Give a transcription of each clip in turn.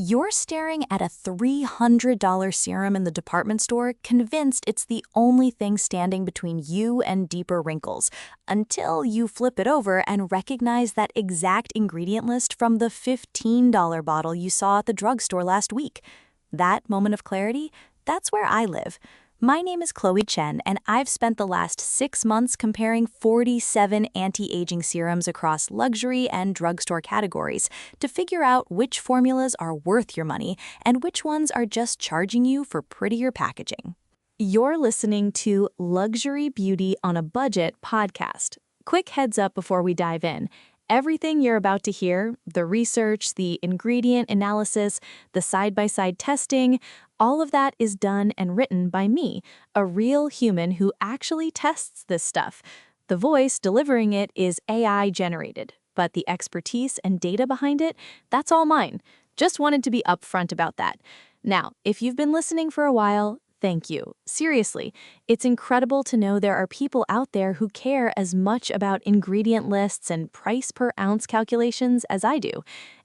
You're staring at a $300 serum in the department store, convinced it's the only thing standing between you and deeper wrinkles, until you flip it over and recognize that exact ingredient list from the $15 bottle you saw at the drugstore last week. That moment of clarity, that's where I live. My name is Chen, and I've spent the last 6 months comparing 47 anti-aging serums across luxury and drugstore categories to figure out which formulas are worth your money and which ones are just charging you for prettier packaging. You're listening to Luxury Beauty on a Budget podcast. Quick heads up before we dive in. Everything you're about to hear, the research, the ingredient analysis, the side-by-side testing, all of that is done and written by me, a real human who actually tests this stuff. The voice delivering it is AI generated, but the expertise and data behind it, that's all mine. Just wanted to be upfront about that. Now, if you've been listening for a while, thank you. Seriously, it's incredible to know there are people out there who care as much about ingredient lists and price per ounce calculations as I do.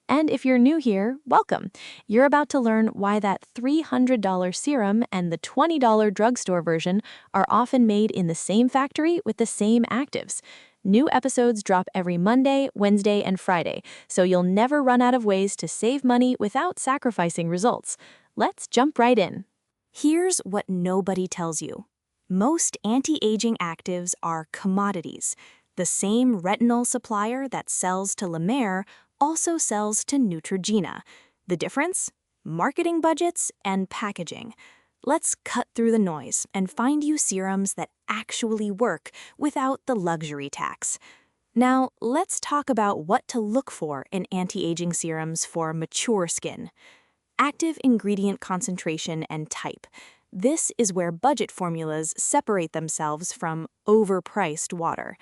And if you're new here, welcome. You're about to learn why that $300 serum and the $20 drugstore version are often made in the same factory with the same actives. New episodes drop every Monday, Wednesday, and Friday, so you'll never run out of ways to save money without sacrificing results. Let's jump right in. Here's what nobody tells you. Most anti-aging actives are commodities. The same retinol supplier that sells to La Mer also sells to Neutrogena. The difference? Marketing budgets and packaging. Let's cut through the noise and find you serums that actually work without the luxury tax. Now, let's talk about what to look for in anti-aging serums for mature skin. Active ingredient concentration and type. This is where budget formulas separate themselves from overpriced water.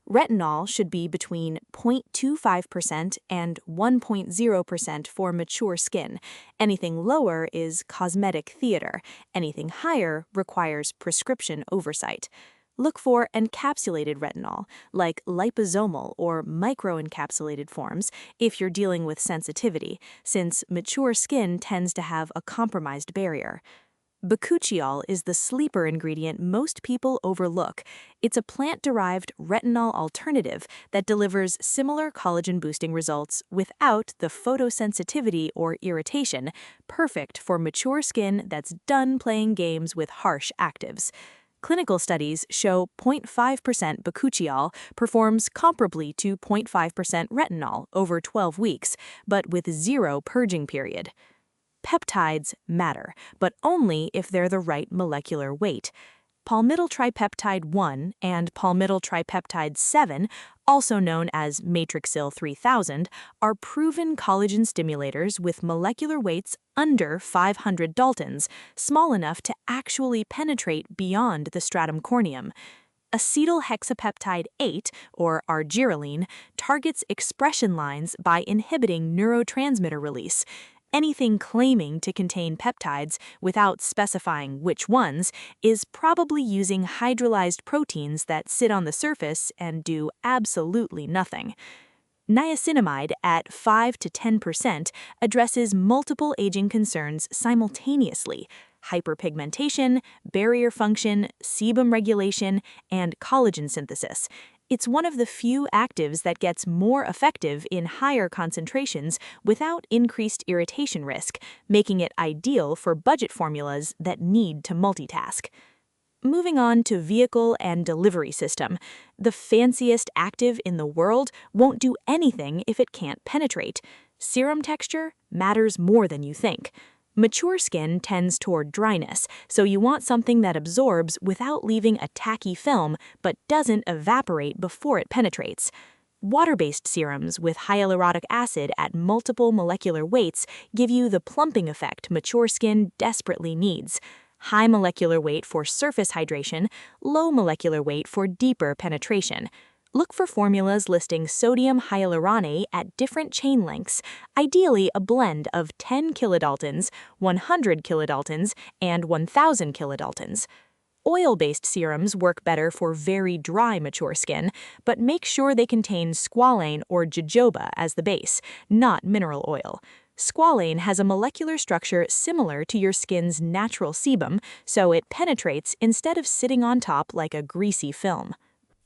Retinol should be between 0.25% and 1.0% for mature skin. Anything lower is cosmetic theater. Anything higher requires prescription oversight. Look for encapsulated retinol, like liposomal or microencapsulated forms, if you're dealing with sensitivity, since mature skin tends to have a compromised barrier. Bakuchiol is the sleeper ingredient most people overlook. It's a plant-derived retinol alternative that delivers similar collagen-boosting results without the photosensitivity or irritation, perfect for mature skin that's done playing games with harsh actives. Clinical studies show 0.5% bakuchiol performs comparably to 0.5% retinol over 12 weeks, but with zero purging period. Peptides matter, but only if they're the right molecular weight. Palmitotripeptide 1 and palmitotripeptide 7, also known as Matrixyl 3000, are proven collagen stimulators with molecular weights under 500 Daltons, small enough to actually penetrate beyond the stratum corneum. Acetylhexapeptide 8, or argireline, targets expression lines by inhibiting neurotransmitter release. Anything claiming to contain peptides without specifying which ones is probably using hydrolyzed proteins that sit on the surface and do absolutely nothing. Niacinamide at 5 to 10% addresses multiple aging concerns simultaneously: hyperpigmentation, barrier function, sebum regulation, and collagen synthesis. It's one of the few actives that gets more effective in higher concentrations without increased irritation risk, making it ideal for budget formulas that need to multitask. Moving on to vehicle and delivery system. The fanciest active in the world won't do anything if it can't penetrate. Serum texture matters more than you think. Mature skin tends toward dryness, so you want something that absorbs without leaving a tacky film but doesn't evaporate before it penetrates. Water-based serums with hyaluronic acid at multiple molecular weights give you the plumping effect mature skin desperately needs. High molecular weight for surface hydration, low molecular weight for deeper penetration. Look for formulas listing sodium hyaluronate at different chain lengths, ideally a blend of 10 kilodaltons, 100 kilodaltons, and 1000 kilodaltons. Oil-based serums work better for very dry mature skin, but make sure they contain squalane or jojoba as the base, not mineral oil. Squalane has a molecular structure similar to your skin's natural sebum, so it penetrates instead of sitting on top like a greasy film.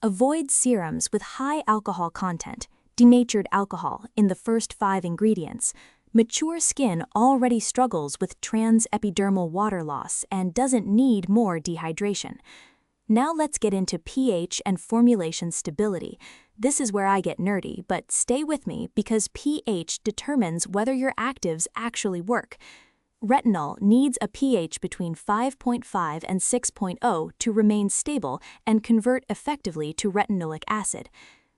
Avoid serums with high alcohol content, denatured alcohol, in the first 5 ingredients. Mature skin already struggles with transepidermal water loss and doesn't need more dehydration. Now let's get into pH and formulation stability. This is where I get nerdy, but stay with me because pH determines whether your actives actually work. Retinol needs a pH between 5.5 and 6.0 to remain stable and convert effectively to retinoic acid.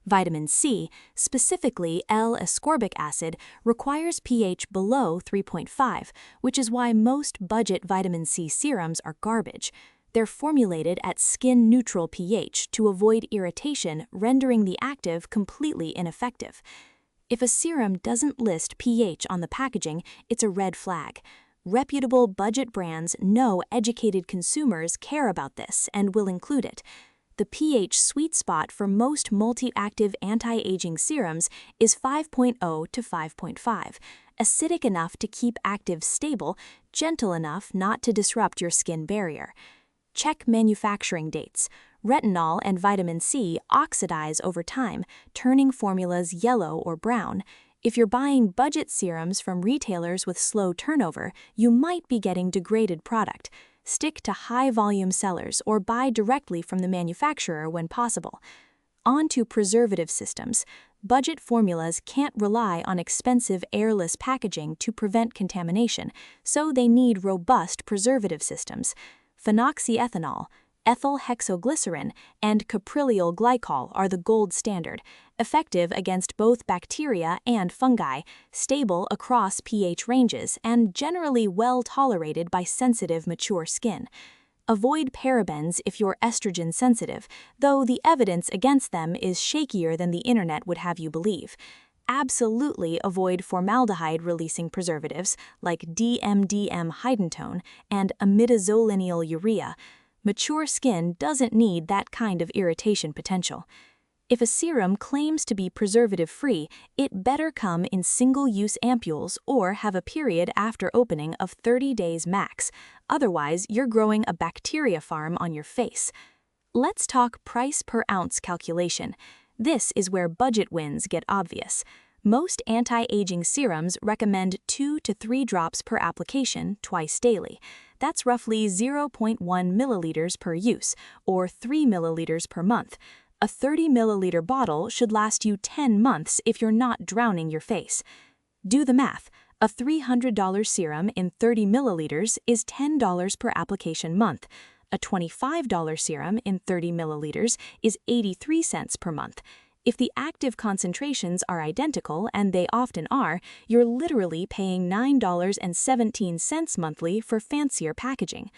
Vitamin C, specifically L-ascorbic acid, requires pH below 3.5, which is why most budget vitamin C serums are garbage. They're formulated at skin-neutral pH to avoid irritation, rendering the active completely ineffective. If a serum doesn't list pH on the packaging, it's a red flag. Reputable budget brands know educated consumers care about this and will include it. The pH sweet spot for most multi-active anti-aging serums is 5.0 to 5.5, acidic enough to keep actives stable, gentle enough not to disrupt your skin barrier. Check manufacturing dates. Retinol and vitamin C oxidize over time, turning formulas yellow or brown. If you're buying budget serums from retailers with slow turnover, you might be getting degraded product. Stick to high-volume sellers or buy directly from the manufacturer when possible. On to preservative systems. Budget formulas can't rely on expensive airless packaging to prevent contamination, so they need robust preservative systems. Phenoxyethanol, ethyl hexoglycerin, and caprylyl glycol are the gold standard, effective against both bacteria and fungi, stable across pH ranges, and generally well tolerated by sensitive mature skin. Avoid parabens if you're estrogen sensitive, though the evidence against them is shakier than the internet would have you believe. Absolutely avoid formaldehyde-releasing preservatives like DMDM hydantone and imidazolinal urea. Mature skin doesn't need that kind of irritation potential. If a serum claims to be preservative-free, it better come in single-use ampules or have a period after opening of 30 days max. Otherwise, you're growing a bacteria farm on your face. Let's talk price per ounce calculation. This is where budget wins get obvious. Most anti-aging serums recommend 2 to 3 drops per application twice daily. That's roughly 0.1 milliliters per use, or 3 milliliters per month. A 30 milliliter bottle should last you 10 months if you're not drowning your face. Do the math. A $300 serum in 30 milliliters is $10 per application month. A $25 serum in 30 milliliters is 83 cents per month. If the active concentrations are identical, and they often are, you're literally paying $9.17 monthly for fancier packaging.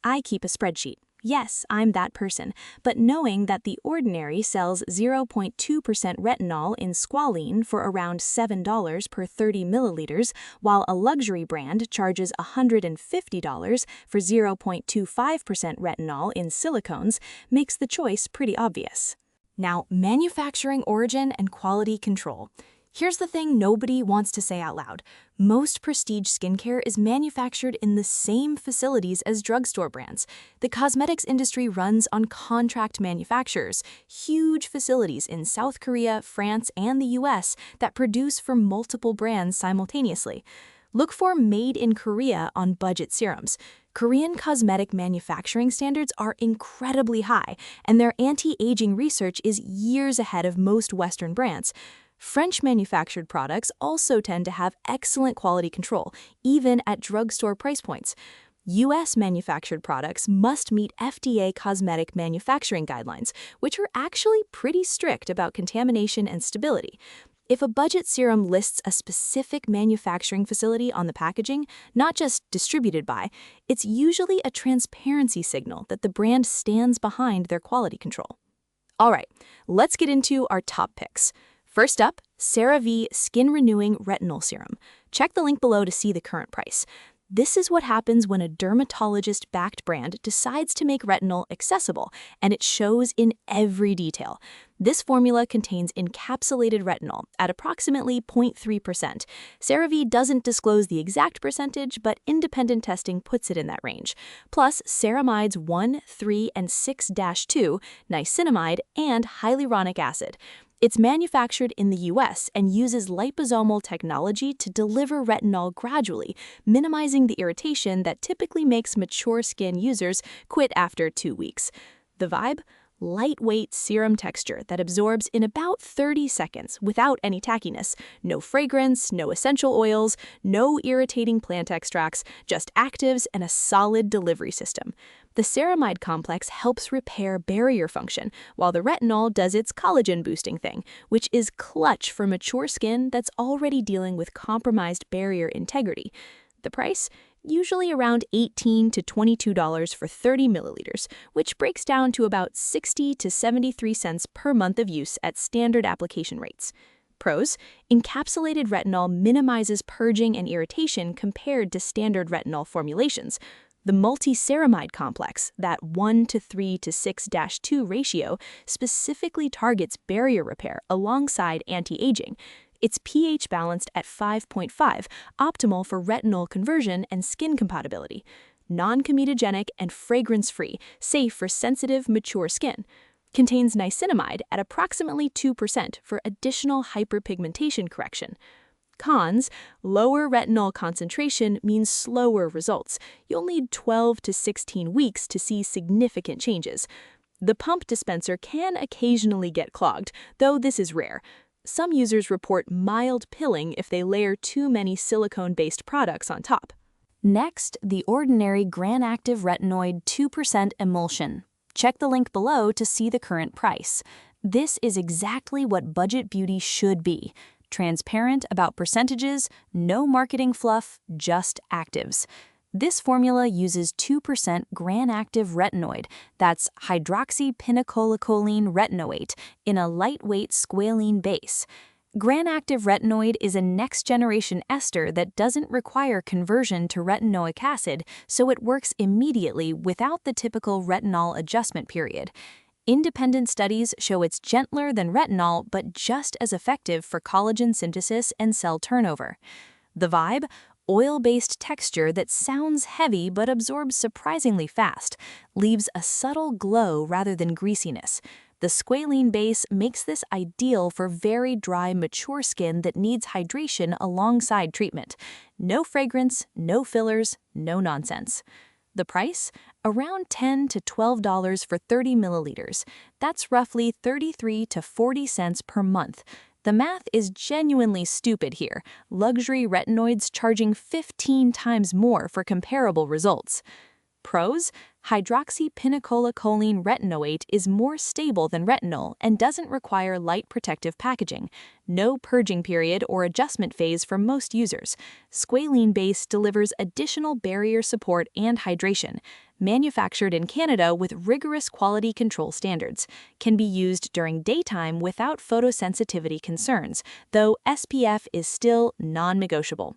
I keep a spreadsheet. Yes, I'm that person, but knowing that The Ordinary sells 0.2% retinol in squalene for around $7 per 30 milliliters, while a luxury brand charges $150 for 0.25% retinol in silicones, makes the choice pretty obvious. Now, manufacturing origin and quality control. Here's the thing nobody wants to say out loud. Most prestige skincare is manufactured in the same facilities as drugstore brands. The cosmetics industry runs on contract manufacturers, huge facilities in South Korea, France, and the US that produce for multiple brands simultaneously. Look for Made in Korea on budget serums. Korean cosmetic manufacturing standards are incredibly high, and their anti-aging research is years ahead of most Western brands. French manufactured products also tend to have excellent quality control, even at drugstore price points. US manufactured products must meet FDA cosmetic manufacturing guidelines, which are actually pretty strict about contamination and stability. If a budget serum lists a specific manufacturing facility on the packaging, not just distributed by, it's usually a transparency signal that the brand stands behind their quality control. All right, let's get into our top picks. First up, CeraVe Skin Renewing Retinol Serum. Check the link below to see the current price. This is what happens when a dermatologist-backed brand decides to make retinol accessible, and it shows in every detail. This formula contains encapsulated retinol at approximately 0.3%. CeraVe doesn't disclose the exact percentage, but independent testing puts it in that range. Plus, ceramides 1, 3, and 6-2, niacinamide, and hyaluronic acid. It's manufactured in the US and uses liposomal technology to deliver retinol gradually, minimizing the irritation that typically makes mature skin users quit after 2 weeks. The vibe? Lightweight serum texture that absorbs in about 30 seconds without any tackiness. No fragrance, no essential oils, no irritating plant extracts, just actives and a solid delivery system. The ceramide complex helps repair barrier function, while the retinol does its collagen-boosting thing, which is clutch for mature skin that's already dealing with compromised barrier integrity. The price? Usually around $18 to $22 for 30 milliliters, which breaks down to about 60 to 73 cents per month of use at standard application rates. Pros: encapsulated retinol minimizes purging and irritation compared to standard retinol formulations. The multi-ceramide complex, that 1 to 3 to 6-2 ratio, specifically targets barrier repair alongside anti-aging. It's pH balanced at 5.5, optimal for retinol conversion and skin compatibility. Non-comedogenic and fragrance-free, safe for sensitive, mature skin. Contains niacinamide at approximately 2% for additional hyperpigmentation correction. Cons: lower retinol concentration means slower results. You'll need 12 to 16 weeks to see significant changes. The pump dispenser can occasionally get clogged, though this is rare. Some users report mild pilling if they layer too many silicone-based products on top. Next, the ordinary Gran-Active Retinoid 2% emulsion. Check the link below to see the current price. This is exactly what budget beauty should be. Transparent about percentages, no marketing fluff, just actives. This formula uses 2% Gran-Active Retinoid, that's hydroxypinocollacholine retinoate, in a lightweight squalene base. Gran-Active Retinoid is a next-generation ester that doesn't require conversion to retinoic acid, so it works immediately without the typical retinol adjustment period. Independent studies show it's gentler than retinol, but just as effective for collagen synthesis and cell turnover. The vibe? Oil-based texture that sounds heavy but absorbs surprisingly fast, leaves a subtle glow rather than greasiness. The squalene base makes this ideal for very dry, mature skin that needs hydration alongside treatment. No fragrance, no fillers, no nonsense. The price? Around $10 to $12 for 30 milliliters. That's roughly 33 to 40 cents per month. The math is genuinely stupid here. Luxury retinoids charging 15 times more for comparable results. Pros: hydroxypinocollacholine retinoate is more stable than retinol and doesn't require light protective packaging. No purging period or adjustment phase for most users. Squalene base delivers additional barrier support and hydration. Manufactured in Canada with rigorous quality control standards. Can be used during daytime without photosensitivity concerns, though SPF is still non-negotiable.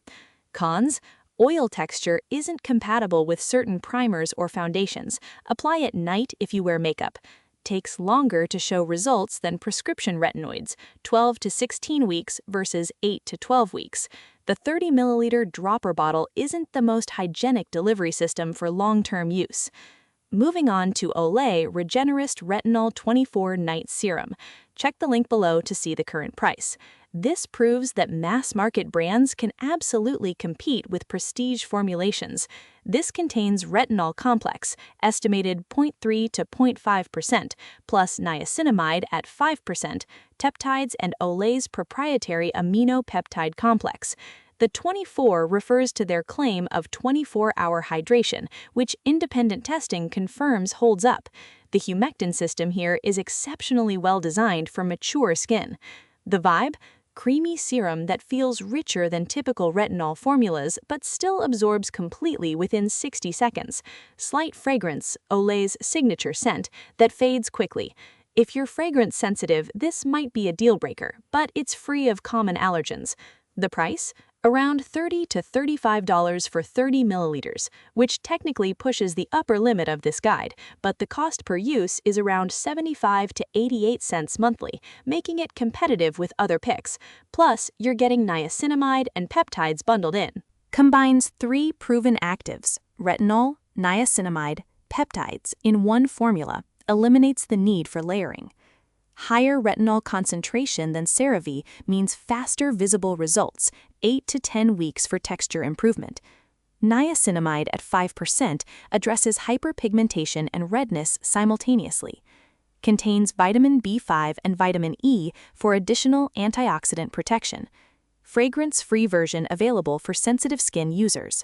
Cons: oil texture isn't compatible with certain primers or foundations. Apply at night if you wear makeup. Takes longer to show results than prescription retinoids, 12 to 16 weeks versus 8 to 12 weeks. The 30 milliliter dropper bottle isn't the most hygienic delivery system for long-term use. Moving on to Olay Regenerist Retinol 24 Night Serum. Check the link below to see the current price. This proves that mass-market brands can absolutely compete with prestige formulations. This contains retinol complex, estimated 0.3 to 0.5%, plus niacinamide at 5%, peptides, and Olay's proprietary aminopeptide complex. The 24 refers to their claim of 24-hour hydration, which independent testing confirms holds up. The humectant system here is exceptionally well designed for mature skin. The vibe? Creamy serum that feels richer than typical retinol formulas but still absorbs completely within 60 seconds. Slight fragrance, Olay's signature scent, that fades quickly. If you're fragrance sensitive, this might be a deal breaker, but it's free of common allergens. The price? Around $30 to $35 for 30 milliliters, which technically pushes the upper limit of this guide, but the cost per use is around 75 to 88 cents monthly, making it competitive with other picks. Plus, you're getting niacinamide and peptides bundled in. Combines 3 proven actives, retinol, niacinamide, peptides, in one formula, eliminates the need for layering. Higher retinol concentration than CeraVe means faster visible results, 8 to 10 weeks for texture improvement. Niacinamide at 5% addresses hyperpigmentation and redness simultaneously. Contains vitamin B5 and vitamin E for additional antioxidant protection. Fragrance-free version available for sensitive skin users.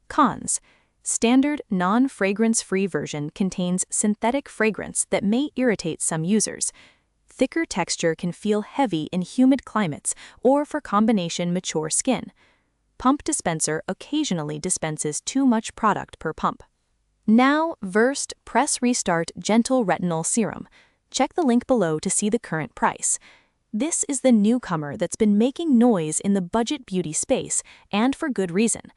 Cons. Standard non-fragrance-free version contains synthetic fragrance that may irritate some users. Thicker texture can feel heavy in humid climates or for combination mature skin. Pump dispenser occasionally dispenses too much product per pump. Now, Versed Press Restart Gentle Retinol Serum. Check the link below to see the current price. This is the newcomer that's been making noise in the budget beauty space, and for good reason.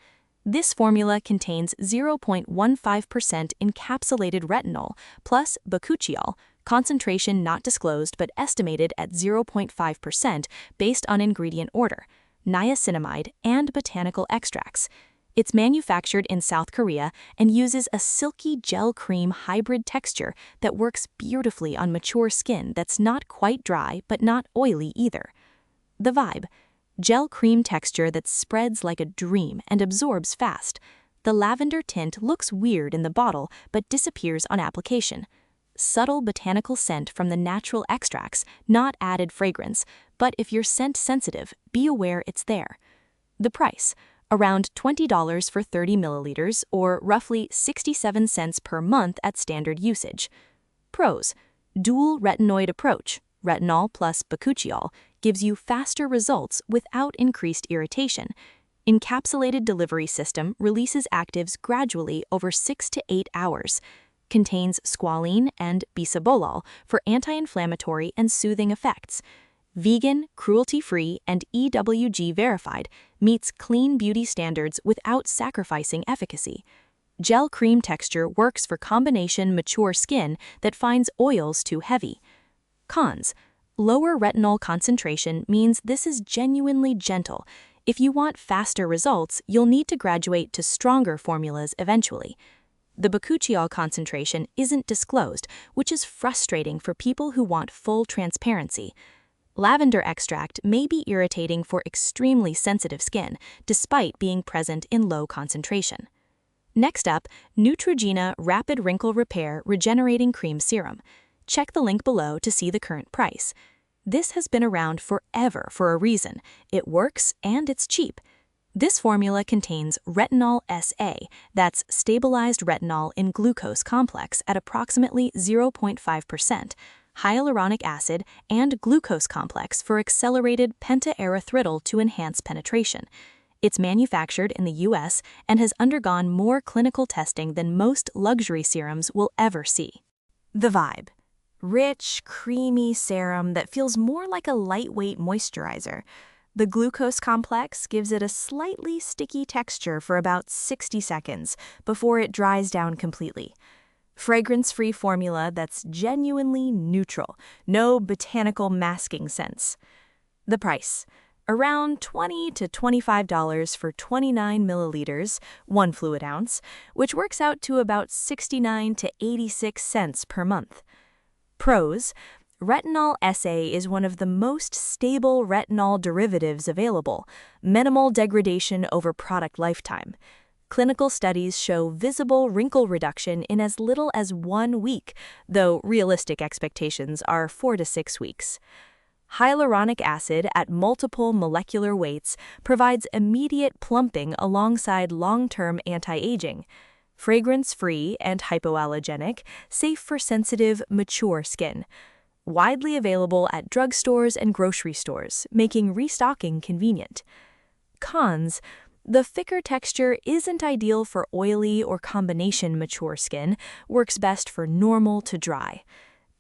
This formula contains 0.15% encapsulated retinol plus bakuchiol, concentration not disclosed but estimated at 0.5% based on ingredient order, niacinamide, and botanical extracts. It's manufactured in South Korea and uses a silky gel cream hybrid texture that works beautifully on mature skin that's not quite dry but not oily either. The vibe: gel cream texture that spreads like a dream and absorbs fast. The lavender tint looks weird in the bottle but disappears on application. Subtle botanical scent from the natural extracts, not added fragrance, but if you're scent sensitive, be aware it's there. The price: around $20 for 30 milliliters, or roughly 67 cents per month at standard usage. Pros: dual retinoid approach, retinol plus bakuchiol, gives you faster results without increased irritation. Encapsulated delivery system releases actives gradually over 6 to 8 hours. Contains squalene and bisabolol for anti-inflammatory and soothing effects. Vegan, cruelty-free, and EWG verified, meets clean beauty standards without sacrificing efficacy. Gel cream texture works for combination mature skin that finds oils too heavy. Cons: lower retinol concentration means this is genuinely gentle. If you want faster results, you'll need to graduate to stronger formulas eventually. The bakuchiol concentration isn't disclosed, which is frustrating for people who want full transparency. Lavender extract may be irritating for extremely sensitive skin, despite being present in low concentration. Next up, Neutrogena Rapid Wrinkle Repair Regenerating Cream Serum. Check the link below to see the current price. This has been around forever for a reason. It works and it's cheap. This formula contains retinol SA, that's stabilized retinol in glucose complex at approximately 0.5%, hyaluronic acid, and glucose complex for accelerated pentaerythritol to enhance penetration. It's manufactured in the US and has undergone more clinical testing than most luxury serums will ever see. The vibe: rich, creamy serum that feels more like a lightweight moisturizer. The glucose complex gives it a slightly sticky texture for about 60 seconds before it dries down completely. Fragrance-free formula that's genuinely neutral, no botanical masking scents. The price: around $20 to $25 for 29 milliliters, 1 fluid ounce, which works out to about 69 to 86 cents per month. Pros: retinol SA is one of the most stable retinol derivatives available, minimal degradation over product lifetime. Clinical studies show visible wrinkle reduction in as little as 1 week, though realistic expectations are 4 to 6 weeks. Hyaluronic acid at multiple molecular weights provides immediate plumping alongside long-term anti-aging. Fragrance-free and hypoallergenic, safe for sensitive, mature skin. Widely available at drugstores and grocery stores, making restocking convenient. Cons: the thicker texture isn't ideal for oily or combination mature skin, works best for normal to dry.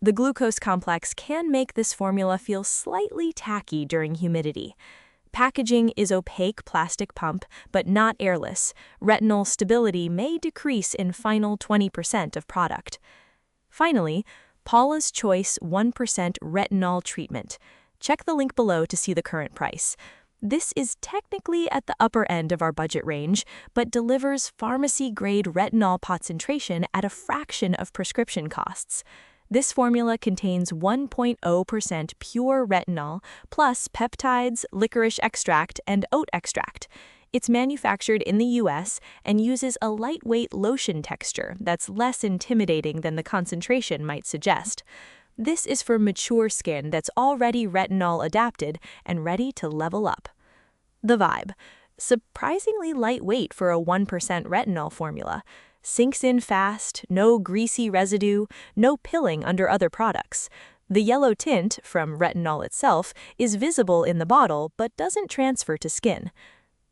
The glucose complex can make this formula feel slightly tacky during humidity. Packaging is opaque plastic pump, but not airless. Retinol stability may decrease in final 20% of product. Finally, Paula's Choice 1% Retinol Treatment. Check the link below to see the current price. This is technically at the upper end of our budget range, but delivers pharmacy-grade retinol concentration at a fraction of prescription costs. This formula contains 1.0% pure retinol, plus peptides, licorice extract, and oat extract. It's manufactured in the US and uses a lightweight lotion texture that's less intimidating than the concentration might suggest. This is for mature skin that's already retinol adapted and ready to level up. The vibe. Surprisingly lightweight for a 1% retinol formula. Sinks in fast, no greasy residue, no pilling under other products. The yellow tint, from retinol itself, is visible in the bottle but doesn't transfer to skin.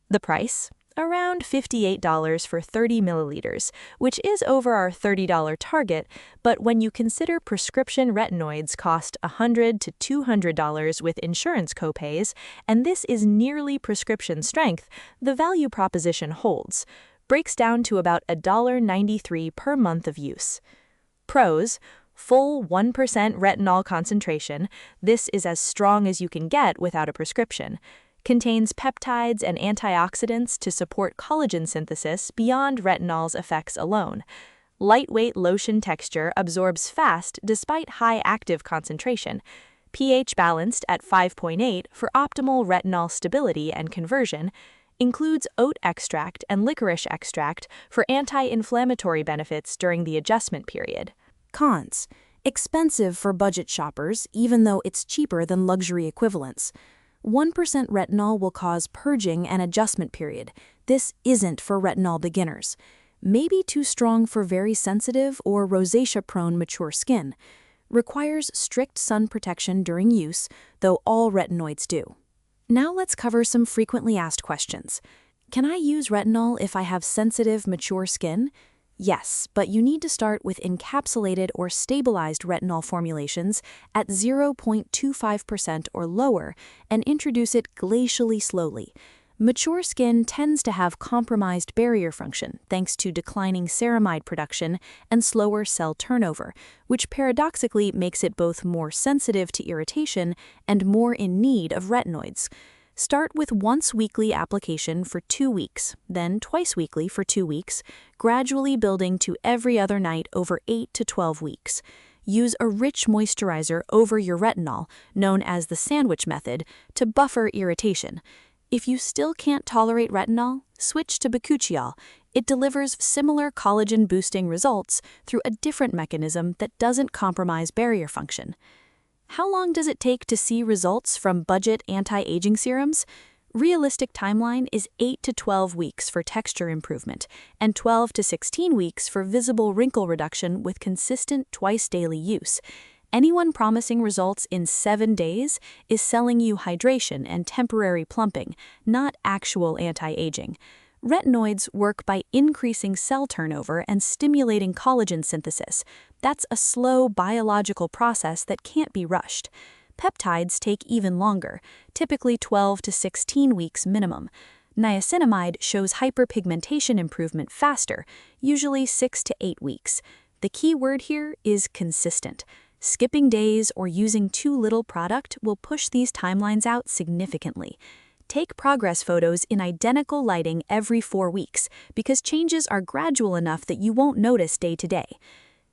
The price? Around $58 for 30 milliliters, which is over our $30 target, but when you consider prescription retinoids cost $100 to $200 with insurance copays, and this is nearly prescription strength, the value proposition holds. Breaks down to about $1.93 per month of use. Pros: full 1% retinol concentration. This is as strong as you can get without a prescription. Contains peptides and antioxidants to support collagen synthesis beyond retinol's effects alone. Lightweight lotion texture absorbs fast despite high active concentration. pH balanced at 5.8 for optimal retinol stability and conversion. Includes oat extract and licorice extract for anti-inflammatory benefits during the adjustment period. Cons: expensive for budget shoppers, even though it's cheaper than luxury equivalents. 1% retinol will cause purging and adjustment period. This isn't for retinol beginners. Maybe too strong for very sensitive or rosacea-prone mature skin. Requires strict sun protection during use, though all retinoids do. Now let's cover some frequently asked questions. Can I use retinol if I have sensitive, mature skin? Yes, but you need to start with encapsulated or stabilized retinol formulations at 0.25% or lower and introduce it glacially slowly. Mature skin tends to have compromised barrier function thanks to declining ceramide production and slower cell turnover, which paradoxically makes it both more sensitive to irritation and more in need of retinoids. Start with once-weekly application for 2 weeks, then twice weekly for 2 weeks, gradually building to every other night over 8 to 12 weeks. Use a rich moisturizer over your retinol, known as the sandwich method, to buffer irritation. If you still can't tolerate retinol, switch to bakuchiol. It delivers similar collagen-boosting results through a different mechanism that doesn't compromise barrier function. How long does it take to see results from budget anti-aging serums? Realistic timeline is 8 to 12 weeks for texture improvement and 12 to 16 weeks for visible wrinkle reduction with consistent twice-daily use. Anyone promising results in 7 days is selling you hydration and temporary plumping, not actual anti-aging. Retinoids work by increasing cell turnover and stimulating collagen synthesis. That's a slow biological process that can't be rushed. Peptides take even longer, typically 12 to 16 weeks minimum. Niacinamide shows hyperpigmentation improvement faster, usually 6 to 8 weeks. The key word here is consistent. Skipping days or using too little product will push these timelines out significantly. Take progress photos in identical lighting every 4 weeks because changes are gradual enough that you won't notice day to day.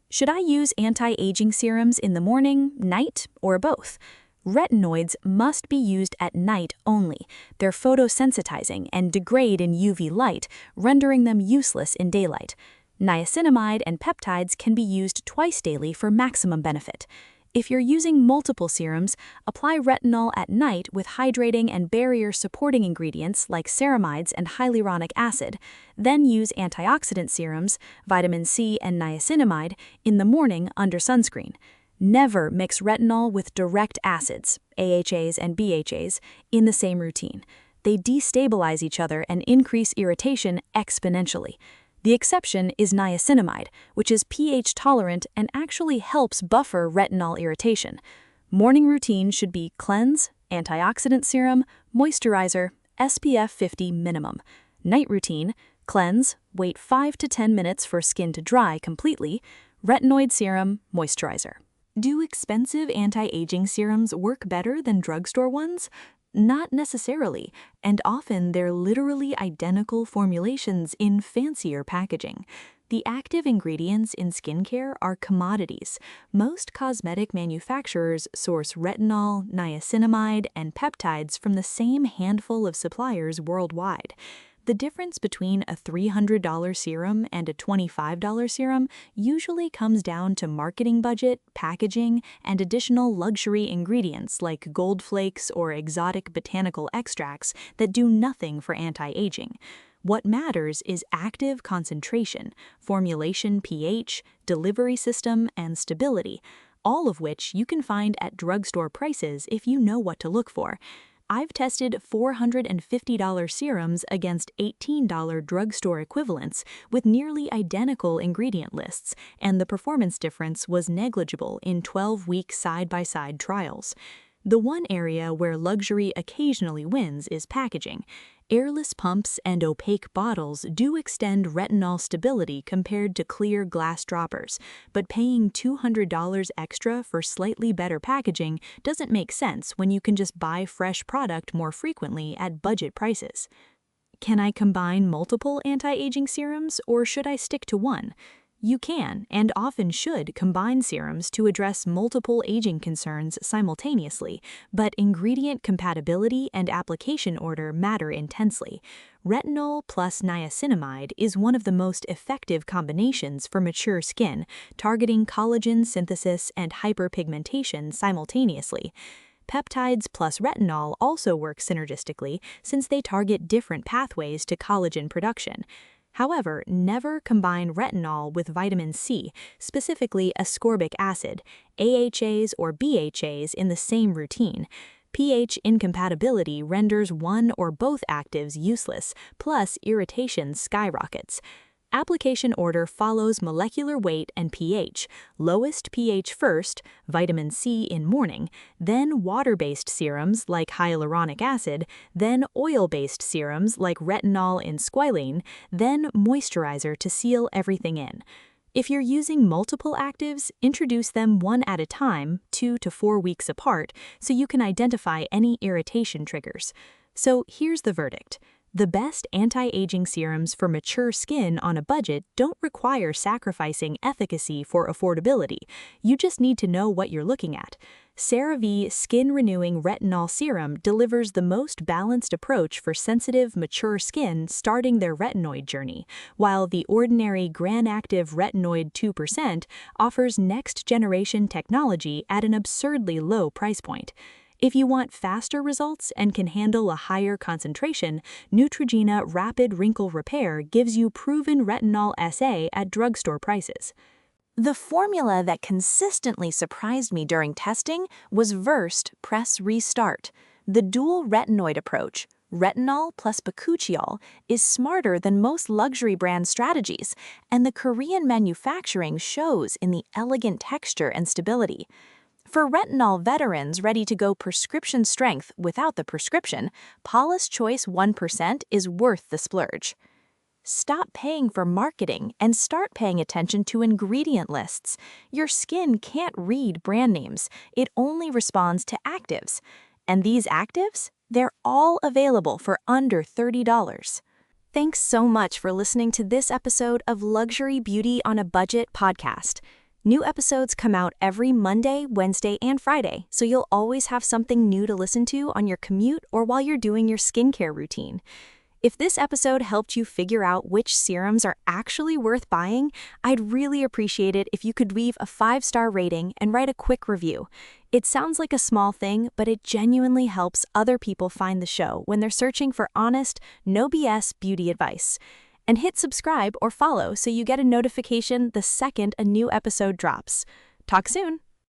Should I use anti-aging serums in the morning, night, or both? Retinoids must be used at night only. They're photosensitizing and degrade in UV light, rendering them useless in daylight. Niacinamide and peptides can be used twice daily for maximum benefit. If you're using multiple serums, apply retinol at night with hydrating and barrier-supporting ingredients like ceramides and hyaluronic acid. Then use antioxidant serums, vitamin C and niacinamide, in the morning under sunscreen. Never mix retinol with direct acids, AHAs and BHAs, in the same routine. They destabilize each other and increase irritation exponentially. The exception is niacinamide, which is pH tolerant and actually helps buffer retinol irritation. Morning routine should be cleanse, antioxidant serum, moisturizer, SPF 50 minimum. Night routine, cleanse, wait 5 to 10 minutes for skin to dry completely, retinoid serum, moisturizer. Do expensive anti-aging serums work better than drugstore ones? Not necessarily, and often they're literally identical formulations in fancier packaging. The active ingredients in skincare are commodities. Most cosmetic manufacturers source retinol, niacinamide, and peptides from the same handful of suppliers worldwide. The difference between a $300 serum and a $25 serum usually comes down to marketing budget, packaging, and additional luxury ingredients like gold flakes or exotic botanical extracts that do nothing for anti-aging. What matters is active concentration, formulation pH, delivery system, and stability, all of which you can find at drugstore prices if you know what to look for. I've tested $450 serums against $18 drugstore equivalents with nearly identical ingredient lists, and the performance difference was negligible in 12-week side-by-side trials. The one area where luxury occasionally wins is packaging. Airless pumps and opaque bottles do extend retinol stability compared to clear glass droppers, but paying $200 extra for slightly better packaging doesn't make sense when you can just buy fresh product more frequently at budget prices. Can I combine multiple anti-aging serums, or should I stick to one? You can, and often should, combine serums to address multiple aging concerns simultaneously, but ingredient compatibility and application order matter intensely. Retinol plus niacinamide is one of the most effective combinations for mature skin, targeting collagen synthesis and hyperpigmentation simultaneously. Peptides plus retinol also work synergistically since they target different pathways to collagen production. However, never combine retinol with vitamin C, specifically ascorbic acid, AHAs or BHAs in the same routine. pH incompatibility renders one or both actives useless, plus irritation skyrockets. Application order follows molecular weight and pH. Lowest pH first, vitamin C in morning, then water-based serums like hyaluronic acid, then oil-based serums like retinol in squalene, then moisturizer to seal everything in. If you're using multiple actives, introduce them one at a time, 2 to 4 weeks apart, so you can identify any irritation triggers. So here's the verdict. The best anti-aging serums for mature skin on a budget don't require sacrificing efficacy for affordability. You just need to know what you're looking at. CeraVe Skin Renewing Retinol Serum delivers the most balanced approach for sensitive, mature skin starting their retinoid journey, while the ordinary Gran-Active Retinoid 2% offers next-generation technology at an absurdly low price point. If you want faster results and can handle a higher concentration, Neutrogena Rapid Wrinkle Repair gives you proven retinol SA at drugstore prices. The formula that consistently surprised me during testing was Versed Press Restart. The dual retinoid approach, retinol plus bakuchiol, is smarter than most luxury brand strategies, and the Korean manufacturing shows in the elegant texture and stability. For retinol veterans ready to go prescription strength without the prescription, Paula's Choice 1% is worth the splurge. Stop paying for marketing and start paying attention to ingredient lists. Your skin can't read brand names. It only responds to actives. And these actives? They're all available for under $30. Thanks so much for listening to this episode of Luxury Beauty on a Budget podcast. New episodes come out every Monday, Wednesday, and Friday, so you'll always have something new to listen to on your commute or while you're doing your skincare routine. If this episode helped you figure out which serums are actually worth buying, I'd really appreciate it if you could leave a 5-star rating and write a quick review. It sounds like a small thing, but it genuinely helps other people find the show when they're searching for honest, no BS beauty advice. And hit subscribe or follow so you get a notification the second a new episode drops. Talk soon!